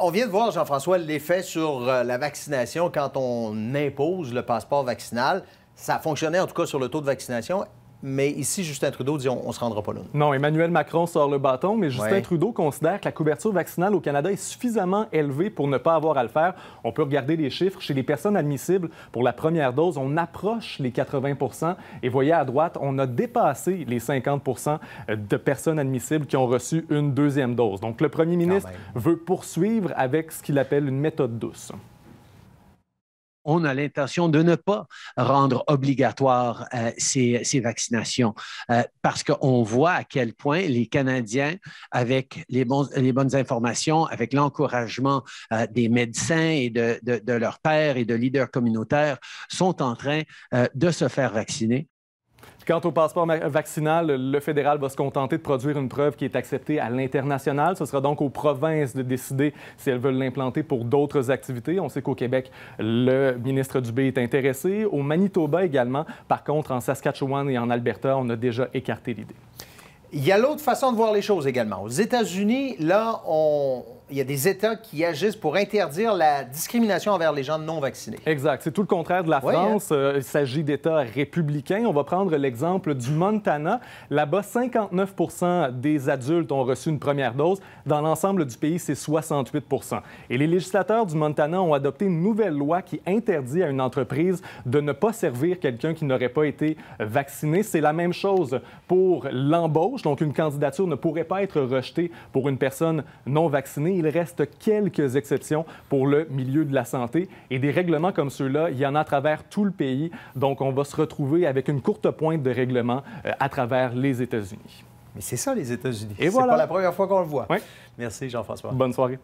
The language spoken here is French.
On vient de voir, Jean-François, l'effet sur la vaccination quand on impose le passeport vaccinal. Ça fonctionnait en tout cas sur le taux de vaccination. Mais ici, Justin Trudeau dit on ne se rendra pas là. Non, Emmanuel Macron sort le bâton, mais Justin Trudeau considère que la couverture vaccinale au Canada est suffisamment élevée pour ne pas avoir à le faire. On peut regarder les chiffres. Chez les personnes admissibles pour la première dose, on approche les 80 %. Et voyez à droite, on a dépassé les 50 % de personnes admissibles qui ont reçu une deuxième dose. Donc, le premier ministre veut poursuivre avec ce qu'il appelle une méthode douce. On a l'intention de ne pas rendre obligatoire ces vaccinations parce qu'on voit à quel point les Canadiens, avec les bonnes informations, avec l'encouragement des médecins et de leurs pairs et de leaders communautaires, sont en train de se faire vacciner. Quant au passeport vaccinal, le fédéral va se contenter de produire une preuve qui est acceptée à l'international. Ce sera donc aux provinces de décider si elles veulent l'implanter pour d'autres activités. On sait qu'au Québec, le ministre Dubé est intéressé. Au Manitoba également. Par contre, en Saskatchewan et en Alberta, on a déjà écarté l'idée. Il y a l'autre façon de voir les choses également. Aux États-Unis, là, il y a des États qui agissent pour interdire la discrimination envers les gens non vaccinés. Exact. C'est tout le contraire de la France. Il s'agit d'États républicains. On va prendre l'exemple du Montana. Là-bas, 59 % des adultes ont reçu une première dose. Dans l'ensemble du pays, c'est 68 %. Et les législateurs du Montana ont adopté une nouvelle loi qui interdit à une entreprise de ne pas servir quelqu'un qui n'aurait pas été vacciné. C'est la même chose pour l'embauche. Donc, une candidature ne pourrait pas être rejetée pour une personne non vaccinée. Il reste quelques exceptions pour le milieu de la santé. Et des règlements comme ceux-là, il y en a à travers tout le pays. Donc, on va se retrouver avec une courte pointe de règlements à travers les États-Unis. Mais c'est ça, les États-Unis. Et voilà. C'est pas la première fois qu'on le voit. Oui. Merci, Jean-François. Bonne soirée.